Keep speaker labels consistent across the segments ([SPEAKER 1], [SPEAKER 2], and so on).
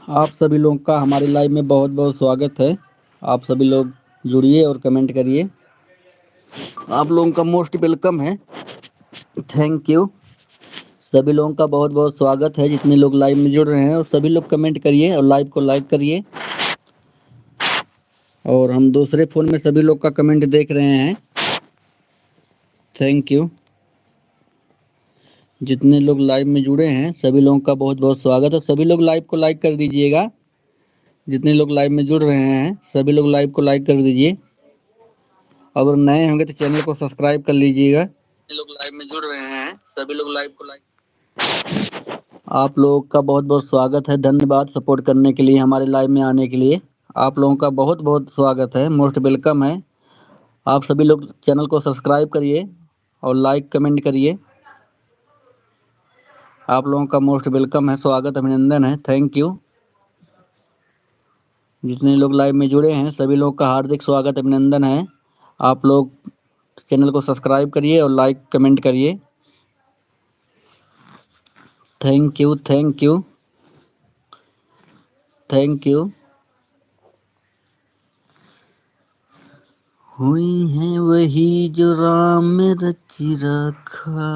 [SPEAKER 1] आप सभी लोगों का हमारे लाइव में बहुत बहुत स्वागत है। आप सभी लोग जुड़िए और कमेंट करिए। आप लोगों का मोस्ट वेलकम है। Thank you. सभी लोगों का बहुत बहुत स्वागत है। जितने लोग लाइव में जुड़ रहे हैं और सभी लोग कमेंट करिए और लाइव को लाइक करिए। और हम दूसरे फ़ोन में सभी लोग का कमेंट देख रहे हैं। Thank you. जितने लोग लाइव में जुड़े हैं सभी लोगों का बहुत बहुत स्वागत है। सभी लोग लाइव को लाइक कर दीजिएगा। जितने लोग लाइव में जुड़ रहे हैं सभी लोग लाइव को लाइक कर दीजिए। अगर नए होंगे तो चैनल को सब्सक्राइब कर लीजिएगा। लोग लाइव में जुड़ रहे हैं सभी लोग लाइव को लाइक। आप लोगों का बहुत बहुत स्वागत है। धन्यवाद सपोर्ट करने के लिए, हमारे लाइव में आने के लिए। आप लोगों का बहुत बहुत स्वागत है। मोस्ट वेलकम है। आप सभी लोग चैनल को सब्सक्राइब करिए और लाइक कमेंट करिए। आप लोगों का मोस्ट वेलकम है, स्वागत अभिनंदन है। Thank you. जितने लोग लाइव में जुड़े हैं सभी लोग का हार्दिक स्वागत अभिनंदन है। आप लोग चैनल को सब्सक्राइब करिए और लाइक कमेंट करिए। Thank you thank you thank you. हुई है वही जो राम में रची रखा।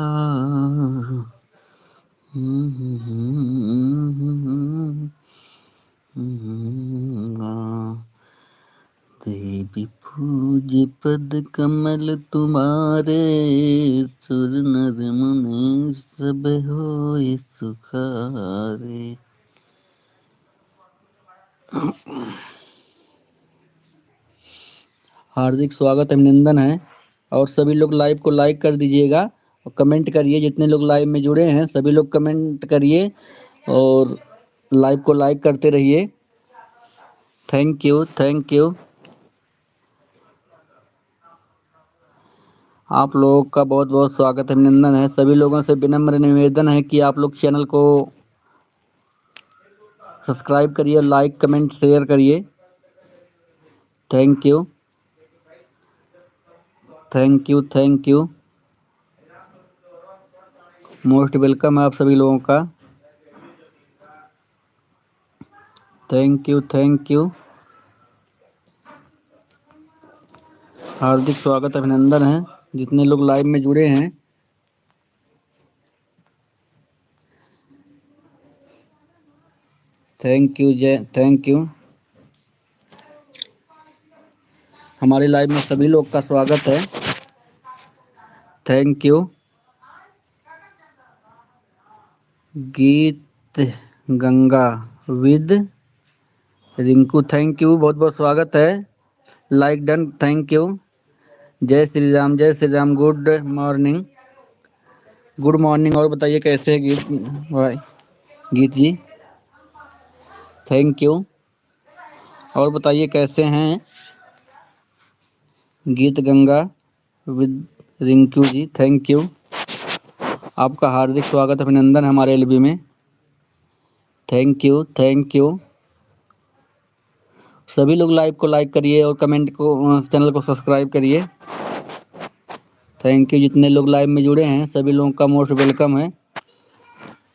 [SPEAKER 1] देवी पूज पद कमल तुम्हारे, सुर नर मुनि सब होए सुखारे। हार्दिक स्वागत अभिनंदन है। और सभी लोग लाइव को लाइक कर दीजिएगा और कमेंट करिए। जितने लोग लाइव में जुड़े हैं सभी लोग कमेंट करिए और लाइव को लाइक करते रहिए। Thank you thank you. आप लोगों का बहुत बहुत स्वागत अभिनंदन है। सभी लोगों से विनम्र निवेदन है कि आप लोग चैनल को सब्सक्राइब करिए, लाइक कमेंट शेयर करिए। Thank you thank you thank you. Most welcome है आप सभी लोगों का। Thank you thank you. हार्दिक स्वागत अभिनंदन है। जितने लोग लाइव में जुड़े हैं थैंक यू जय थैंक यू। हमारे लाइव में सभी लोग का स्वागत है। Thank you. Geet Ganga with Rinku, thank you, बहुत बहुत स्वागत है। Like done, thank you. जय श्री राम जय Shri Ram. Good morning good morning. और बताइए कैसे है गीत भाई गीत जी। Thank you. और बताइए कैसे हैं Geet Ganga with Rinku ji. Thank you. आपका हार्दिक स्वागत अभिनंदन हमारे एलबी में। Thank you thank you. सभी लोग लाइव को लाइक करिए और कमेंट को चैनल को सब्सक्राइब करिए। Thank you. जितने लोग लाइव में जुड़े हैं सभी लोगों का मोस्ट वेलकम है।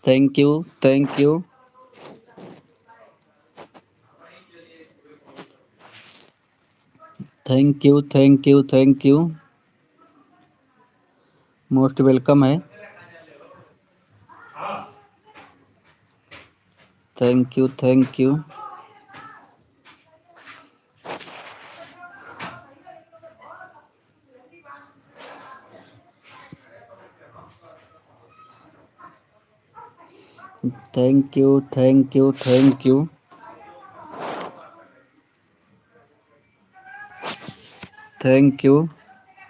[SPEAKER 1] Thank you thank you. Thank you thank you thank you. Most welcome है। Thank you thank you. Thank you thank you thank you. Thank you.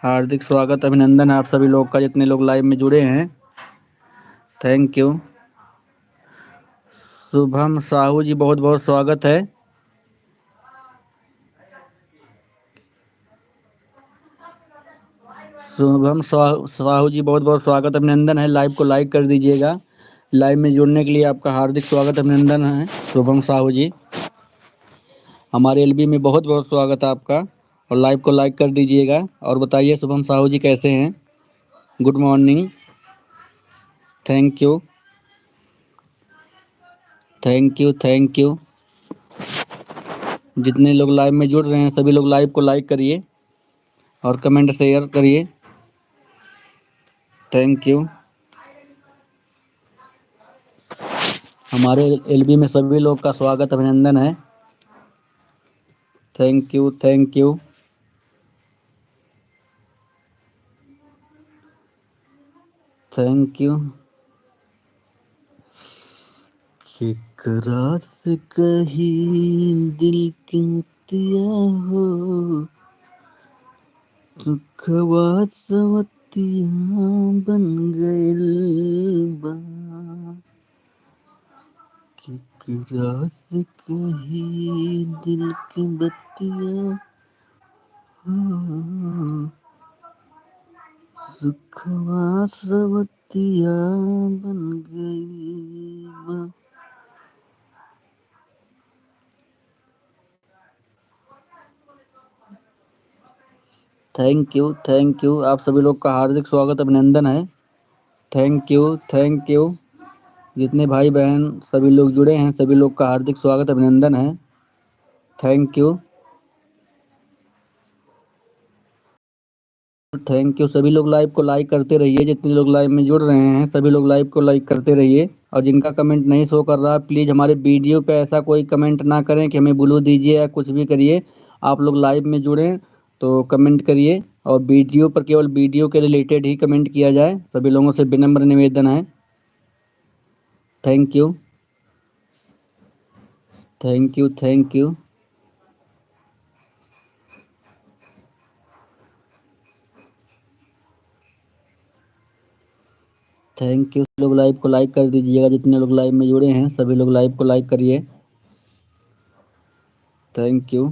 [SPEAKER 1] हार्दिक स्वागत अभिनंदन है आप सभी लोग का जितने लोग लाइव में जुड़े हैं। Thank you. शुभम साहू जी बहुत बहुत स्वागत है। शुभम साहू जी बहुत बहुत स्वागत अभिनंदन है। लाइव को लाइक कर दीजिएगा। लाइव में जुड़ने के लिए आपका हार्दिक स्वागत अभिनंदन है शुभम साहू जी। हमारे एलबी में बहुत बहुत स्वागत है आपका। और लाइव को लाइक कर दीजिएगा। और बताइए शुभम साहू जी कैसे हैं। Good morning. Thank you. Thank you, thank you. जितने लोग लाइव में जुड़ रहे हैं सभी लोग लाइव को लाइक करिए और कमेंट शेयर करिए। Thank you. हमारे एलबी में सभी लोग का स्वागत अभिनंदन है। Thank you, thank you. Thank you. केकरा से कहीं दिल की तिया हो, दुखवा सवतिया बन गइल बा। केकरा से कहीं दिल की बतिया हो, दुखवा सवतिया बन गइल बा। Thank you, thank you. आप सभी लोग का हार्दिक स्वागत अभिनंदन है। Thank you, thank you. जितने भाई बहन सभी लोग जुड़े हैं सभी लोग का हार्दिक स्वागत अभिनंदन है। Thank you, thank you. सभी लोग लाइव को लाइक करते रहिए। जितने लोग लाइव में जुड़ रहे हैं सभी लोग लाइव को लाइक करते रहिए। और जिनका कमेंट नहीं शो कर रहा प्लीज़ हमारे वीडियो पे ऐसा कोई कमेंट ना करें कि हमें ब्लू दीजिए या कुछ भी करिए। आप लोग लाइव में जुड़ें तो कमेंट करिए और वीडियो पर केवल वीडियो के रिलेटेड ही कमेंट किया जाए। सभी लोगों से विनम्र निवेदन है। Thank you, thank you, thank you. Thank you. लोग लाइव को लाइक कर दीजिएगा। जितने लोग लाइव में जुड़े हैं सभी लोग लाइव को लाइक करिए। Thank you.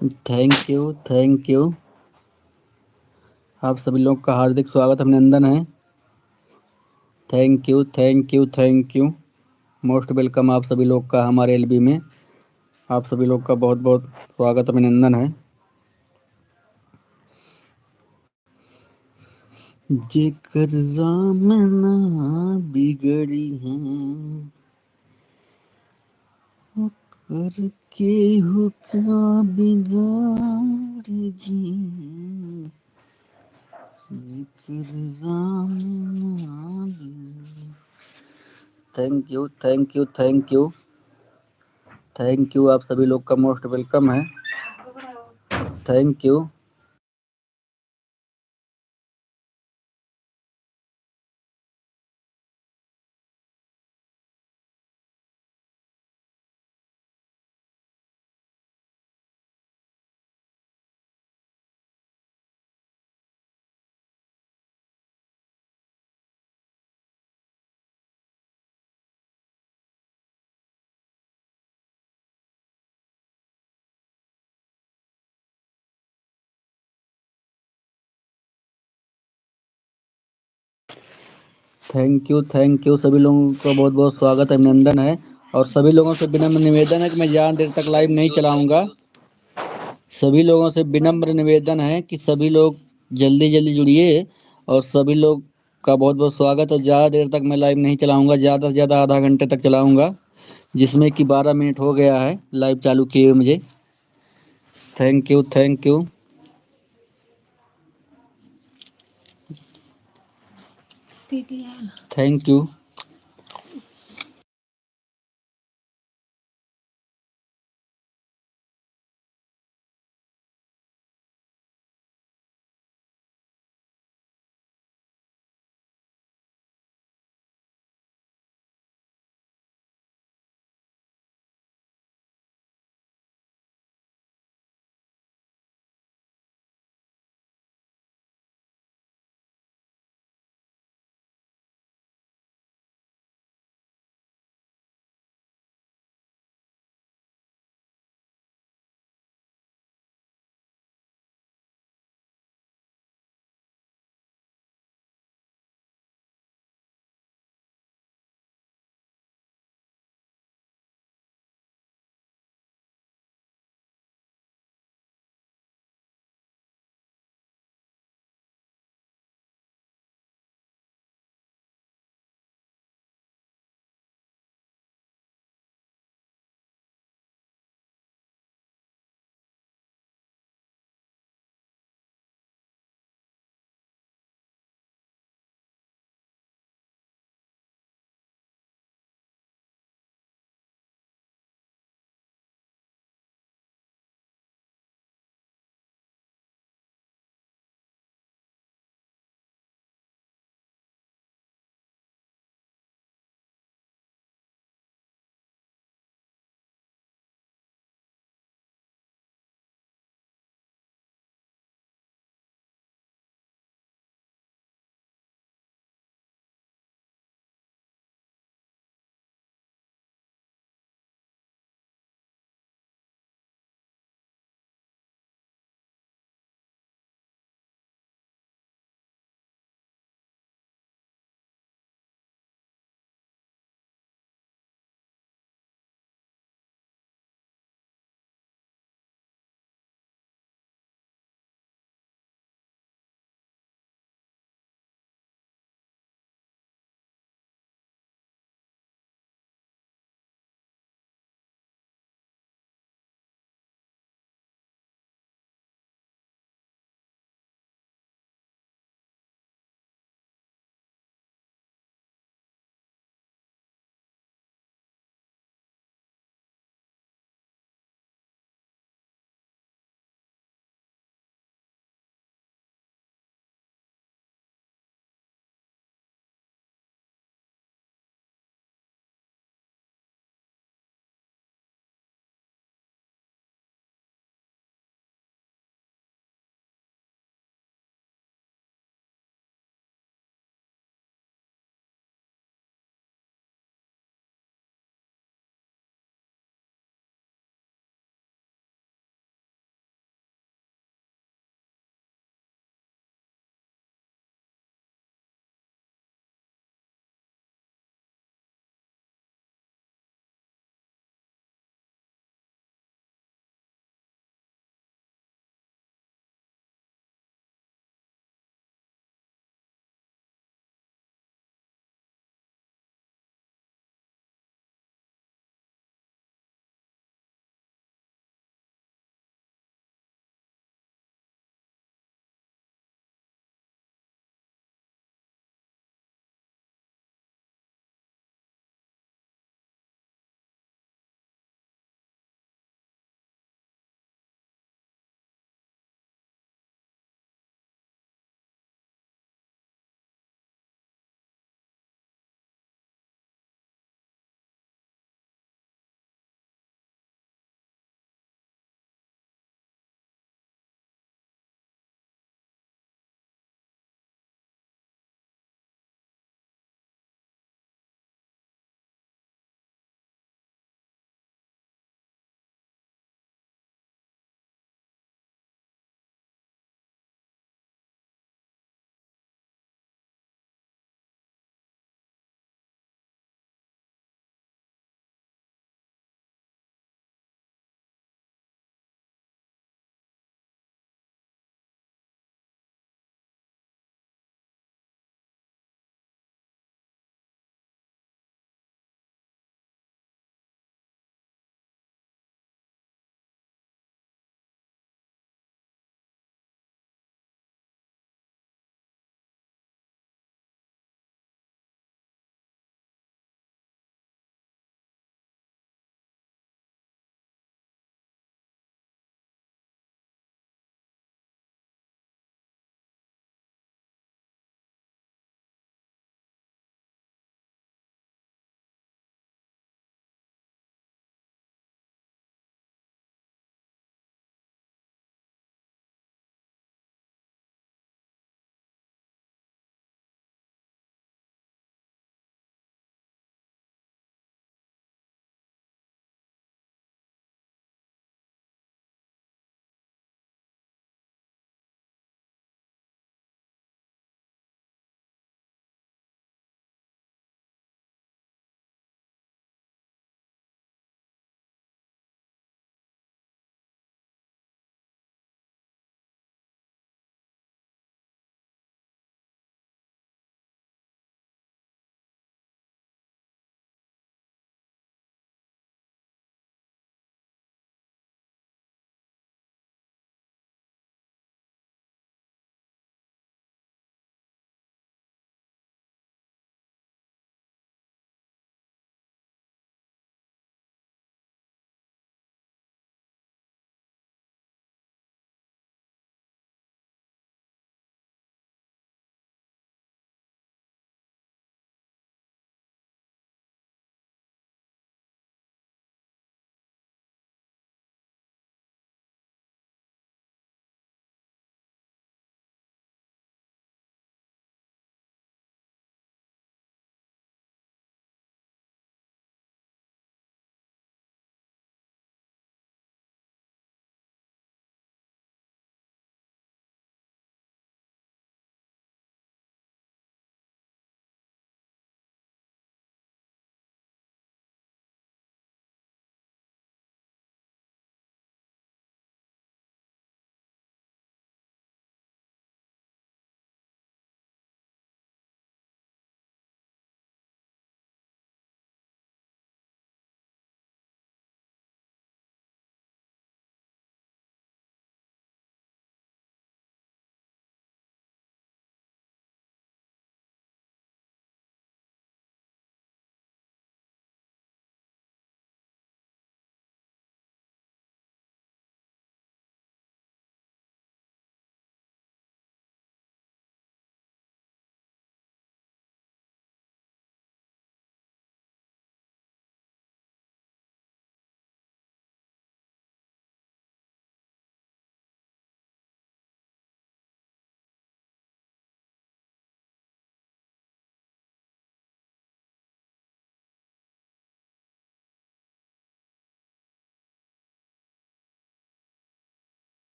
[SPEAKER 1] Thank you, thank you. आप सभी लोग का हार्दिक स्वागत अभिनंदन है। Thank you, thank you, thank you. Most welcome आप सभी लोग का हमारे एलबी में। आप सभी लोग का बहुत बहुत स्वागत अभिनंदन है। जेकर राम ना बिगड़ी है कर के हुक्का बिगाड़ जी। जेकर राम ना बिगड़ी। Thank you, thank you, thank you, thank you. आप सभी लोग का मोस्ट वेलकम है। Thank you. Thank you, thank you. सभी लोगों का बहुत बहुत स्वागत अभिनंदन है। और सभी लोगों से विनम्र निवेदन है कि मैं ज़्यादा देर तक लाइव नहीं चलाऊंगा। सभी लोगों से विनम्र निवेदन है कि सभी लोग जल्दी जल्दी जुड़िए। और सभी लोग का बहुत बहुत स्वागत। और ज़्यादा देर तक मैं लाइव नहीं चलाऊंगा। ज़्यादा से ज़्यादा आधा घंटे तक चलाऊंगा, जिसमें कि 12 मिनट हो गया है लाइव चालू किए हुए मुझे। Thank you, thank you, thank you.